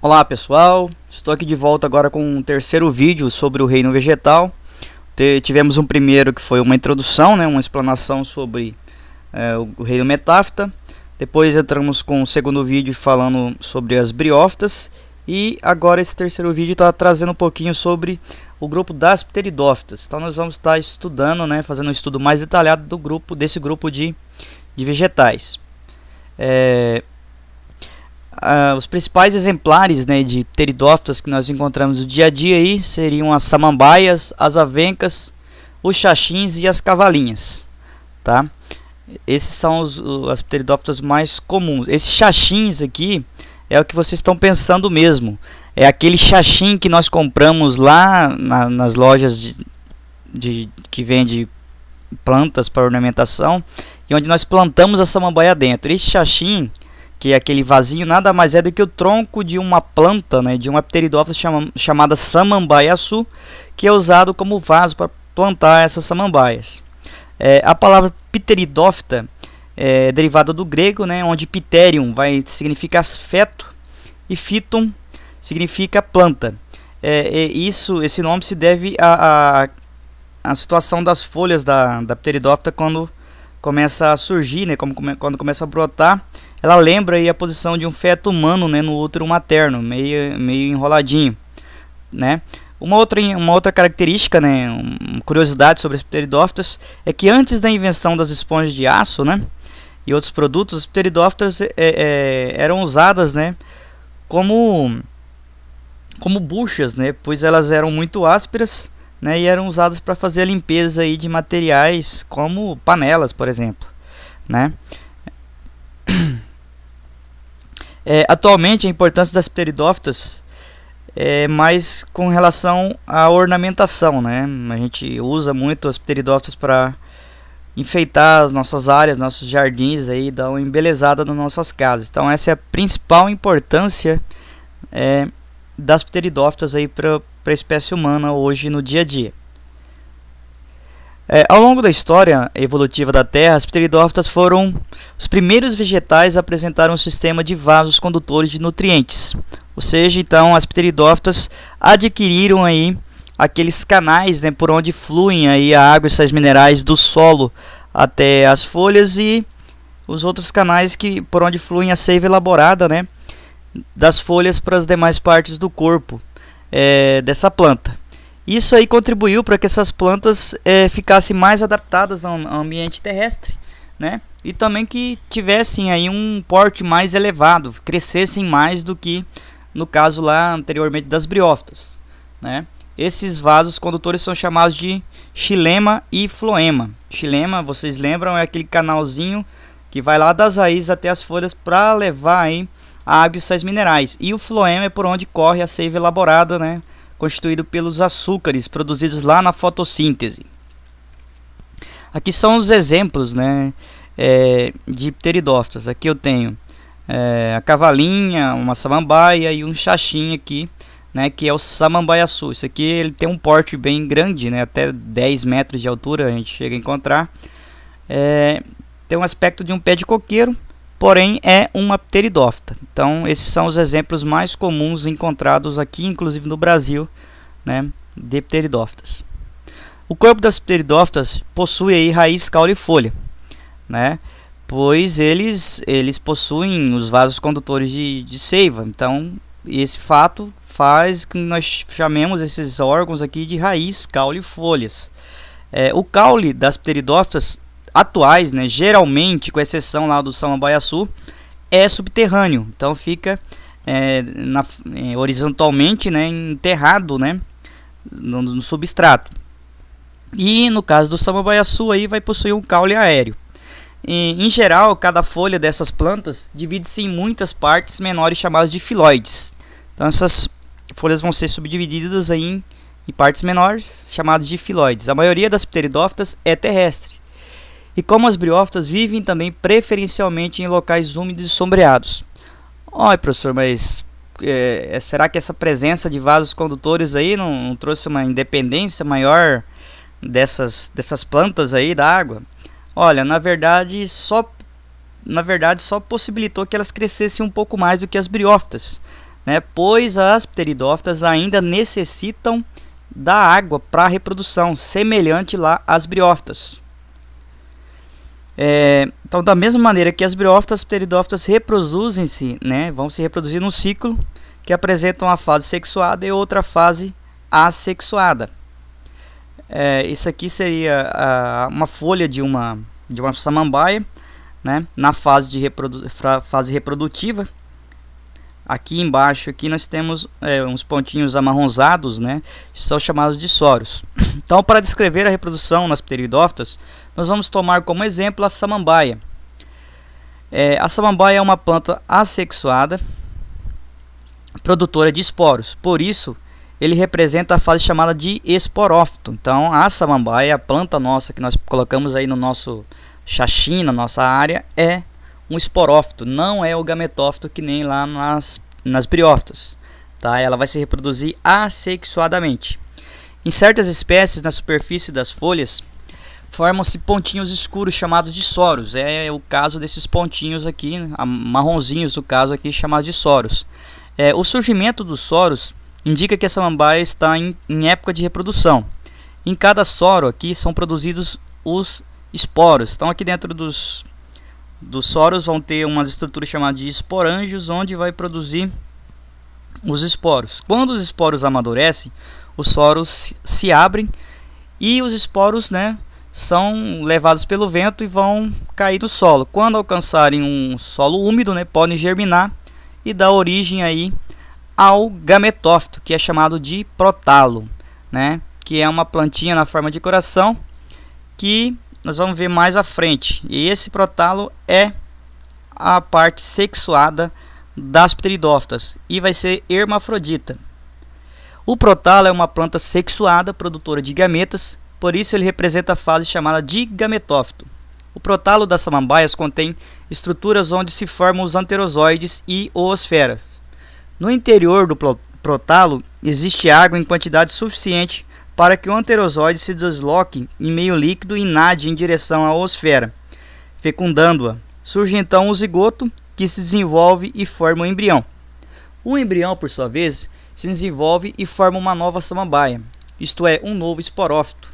Olá pessoal, estou aqui de volta agora com um terceiro vídeo sobre o reino vegetal. Tivemos um primeiro que foi uma introdução, uma explanação sobre o reino metáfita. Depois entramos com o segundo vídeo falando sobre as briófitas. E agora esse terceiro vídeo está trazendo um pouquinho sobre o grupo das pteridófitas. Então nós vamos estar estudando, fazendo um estudo mais detalhado desse grupo de vegetais. Os principais exemplares de pteridófitas que nós encontramos no dia a dia aí seriam as samambaias, as avencas, os xaxins e as cavalinhas, tá? Esses são as pteridófitas mais comuns. Esses xaxins aqui é o que vocês estão pensando mesmo. É aquele xaxim que nós compramos lá nas lojas que vende plantas para ornamentação e onde nós plantamos a samambaia dentro. Esse xaxim, que é aquele vasinho, nada mais é do que o tronco de uma planta, de uma pteridófita chamada samambaiaçu, que é usado como vaso para plantar essas samambaias. A palavra pteridófita é derivada do grego, onde pterium significa feto e phyton significa planta. Esse nome se deve à situação das folhas da pteridófita quando começa a surgir, quando começa a brotar. Ela lembra aí a posição de um feto humano, no útero materno, meio enroladinho, Uma outra característica, uma curiosidade sobre as pteridófitas é que antes da invenção das esponjas de aço, e outros produtos, as pteridófitas eram usadas, como buchas, pois elas eram muito ásperas, e eram usadas para fazer a limpeza aí de materiais como panelas, por exemplo, Atualmente a importância das pteridófitas é mais com relação à ornamentação, A gente usa muito as pteridófitas para enfeitar as nossas áreas, nossos jardins, aí, dar uma embelezada nas nossas casas. Então essa é a principal importância das pteridófitas para a espécie humana hoje no dia a dia. Ao longo da história evolutiva da Terra, as pteridófitas foram os primeiros vegetais a apresentar um sistema de vasos condutores de nutrientes. Ou seja, então as pteridófitas adquiriram aí aqueles canais, por onde fluem aí a água e sais minerais do solo até as folhas, e os outros canais por onde fluem a seiva elaborada, das folhas para as demais partes do corpo dessa planta. Isso aí contribuiu para que essas plantas ficassem mais adaptadas ao ambiente terrestre, e também que tivessem aí um porte mais elevado, crescessem mais do que no caso lá anteriormente das briófitas, Esses vasos condutores são chamados de xilema e floema. Xilema, vocês lembram, é aquele canalzinho que vai lá das raízes até as folhas para levar aí a água e sais minerais. E o floema é por onde corre a seiva elaborada, constituído pelos açúcares produzidos lá na fotossíntese. Aqui são os exemplos, de pteridófitas. Aqui eu tenho a cavalinha, uma samambaia e um xaxim aqui, que é o samambaiaçu. Isso aqui ele tem um porte bem grande, até 10 metros de altura a gente chega a encontrar. Tem um aspecto de um pé de coqueiro, porém é uma pteridófita. Então esses são os exemplos mais comuns encontrados aqui, inclusive no Brasil, de pteridófitas. O corpo das pteridófitas possui aí raiz, caule e folha, pois eles possuem os vasos condutores de seiva. Então esse fato faz que nós chamemos esses órgãos aqui de raiz, caule e folhas. O caule das pteridófitas atuais, geralmente, com exceção lá do samambaiaçu, é subterrâneo, então fica horizontalmente, enterrado, no substrato. E no caso do samambaiaçu aí vai possuir um caule aéreo. Em geral, cada folha dessas plantas divide-se em muitas partes menores chamadas de filóides. Então essas folhas vão ser subdivididas aí em partes menores chamadas de filóides. A maioria das pteridófitas é terrestre. E como as briófitas vivem também preferencialmente em locais úmidos e sombreados. Olha, professor, mas será que essa presença de vasos condutores aí não trouxe uma independência maior dessas plantas aí da água? Olha, na verdade só possibilitou que elas crescessem um pouco mais do que as briófitas, né, pois as pteridófitas ainda necessitam da água para a reprodução, semelhante lá às briófitas. Então, da mesma maneira que as briófitas, as pteridófitas reproduzem-se, né, vão se reproduzir num ciclo que apresenta uma fase sexuada e outra fase assexuada. Isso aqui seria uma folha de uma samambaia, né, na fase reprodutiva. Aqui embaixo aqui nós temos uns pontinhos amarronzados, né, que são chamados de soros. Então, para descrever a reprodução nas pteridófitas, nós vamos tomar como exemplo a samambaia. A samambaia é uma planta assexuada, produtora de esporos. Por isso, ele representa a fase chamada de esporófito. Então, a samambaia, a planta nossa que nós colocamos aí no nosso xaxim, na nossa área, é um esporófito, não é o gametófito que nem lá nas briófitas, tá? Ela vai se reproduzir assexuadamente. Em certas espécies, na superfície das folhas, formam-se pontinhos escuros chamados de soros. É o caso desses pontinhos aqui, marronzinhos no caso aqui, chamados de soros. O surgimento dos soros indica que a samambaia está em época de reprodução. Em cada soro aqui são produzidos os esporos. Então, aqui dentro dos soros vão ter uma estrutura chamada de esporângios, onde vai produzir os esporos. Quando os esporos amadurecem, os soros se abrem e os esporos, né, são levados pelo vento e vão cair no solo. Quando alcançarem um solo úmido, né, podem germinar e dar origem aí ao gametófito, que é chamado de prótalo, né, que é uma plantinha na forma de coração que nós vamos ver mais à frente. E esse prótalo é a parte sexuada das pteridófitas e vai ser hermafrodita. O prótalo é uma planta sexuada, produtora de gametas, por isso ele representa a fase chamada de gametófito. O prótalo das samambaias contém estruturas onde se formam os anterozoides e oosferas. No interior do prótalo existe água em quantidade suficiente para que o anterozoide se desloque em meio líquido e nade em direção à oosfera, fecundando-a. Surge então o zigoto, que se desenvolve e forma o embrião. O embrião, por sua vez, se desenvolve e forma uma nova samambaia, isto é, um novo esporófito.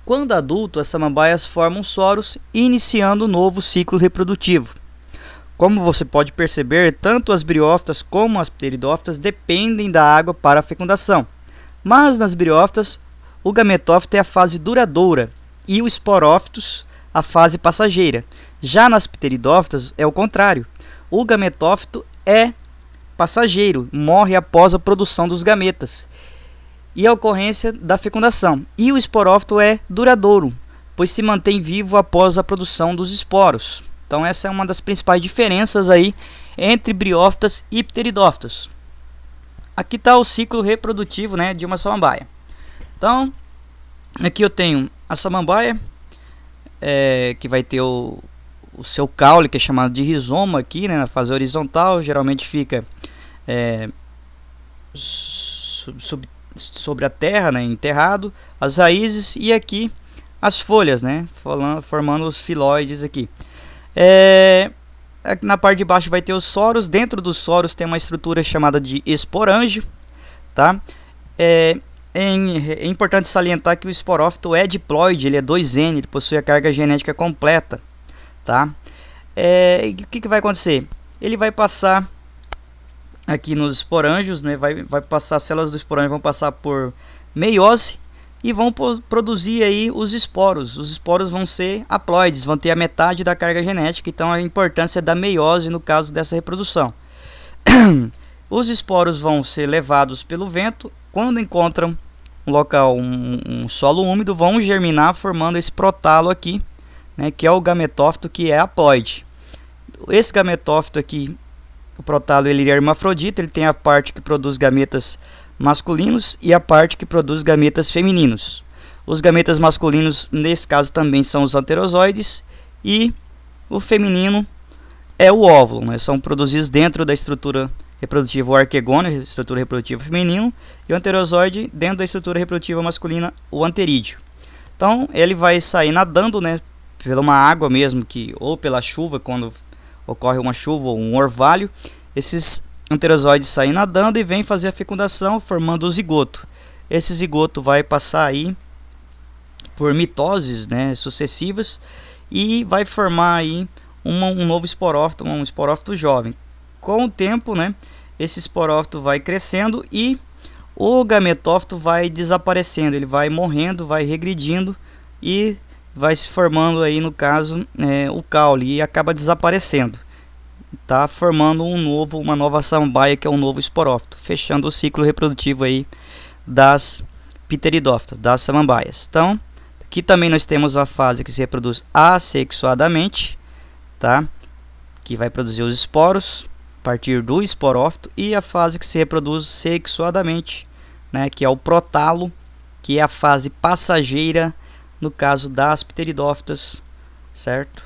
Quando adulto, as samambaias formam soros, iniciando um novo ciclo reprodutivo. Como você pode perceber, tanto as briófitas como as pteridófitas dependem da água para a fecundação. Mas nas briófitas, o gametófito é a fase duradoura e o esporófitos a fase passageira. Já nas pteridófitas é o contrário. O gametófito é passageiro, morre após a produção dos gametas e a ocorrência da fecundação. E o esporófito é duradouro, pois se mantém vivo após a produção dos esporos. Então essa é uma das principais diferenças aí entre briófitas e pteridófitas. Aqui está o ciclo reprodutivo, né, de uma samambaia. Então, aqui eu tenho a samambaia, que vai ter o seu caule, que é chamado de rizoma aqui, né, na fase horizontal, geralmente fica sobre a terra, né, enterrado, as raízes e aqui as folhas, né, formando os filóides aqui. Na parte de baixo vai ter os soros. Dentro dos soros tem uma estrutura chamada de esporângio, tá? É importante salientar que o esporófito é diploide, ele é 2N, ele possui a carga genética completa, tá? O que vai acontecer? Ele vai passar aqui nos esporângios, né? Vai passar, as células do esporângio vão passar por meiose e vão produzir aí os esporos. Os esporos vão ser haploides, vão ter a metade da carga genética, então a importância da meiose no caso dessa reprodução. Os esporos vão ser levados pelo vento, quando encontram um local, um solo úmido, vão germinar formando esse prótalo aqui, né, que é o gametófito, que é haploide. Esse gametófito aqui, o prótalo, ele é hermafrodita, ele tem a parte que produz gametas masculinos e a parte que produz gametas femininos. Os gametas masculinos, nesse caso, também são os anterozoides, e o feminino é o óvulo, né? São produzidos dentro da estrutura reprodutiva, o arquegônio, estrutura reprodutiva feminino, e o anterozoide dentro da estrutura reprodutiva masculina, o anterídeo. Então ele vai sair nadando, né, pela uma água mesmo, ou pela chuva, quando ocorre uma chuva ou um orvalho. Esses enterozoide sai nadando e vem fazer a fecundação, formando o zigoto. Esse zigoto vai passar aí por mitoses, né, sucessivas, e vai formar aí um novo esporófito, um esporófito jovem. Com o tempo, né, esse esporófito vai crescendo e o gametófito vai desaparecendo, ele vai morrendo, vai regredindo e vai se formando aí, no caso, o caule, e acaba desaparecendo, tá formando uma nova samambaia, que é um novo esporófito, fechando o ciclo reprodutivo aí das pteridófitas, das samambaias. Então, aqui também nós temos a fase que se reproduz assexuadamente, tá? Que vai produzir os esporos a partir do esporófito, e a fase que se reproduz sexuadamente, né? Que é o protalo, que é a fase passageira no caso das pteridófitas, certo?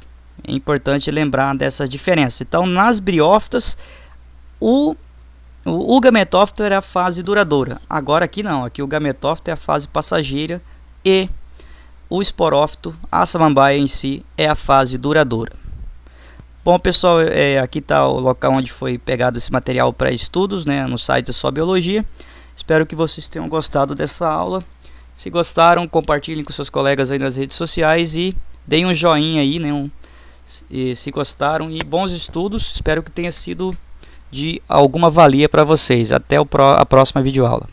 É importante lembrar dessa diferença. Então, nas briófitas, o gametófito era a fase duradoura. Agora aqui não, aqui o gametófito é a fase passageira e o esporófito, a samambaia em si, é a fase duradoura. Bom, pessoal, aqui está o local onde foi pegado esse material para estudos, né, no site da Só Biologia. Espero que vocês tenham gostado dessa aula. Se gostaram, compartilhem com seus colegas aí nas redes sociais e deem um joinha aí, né, se gostaram, e bons estudos. Espero que tenha sido de alguma valia para vocês. Até a próxima videoaula.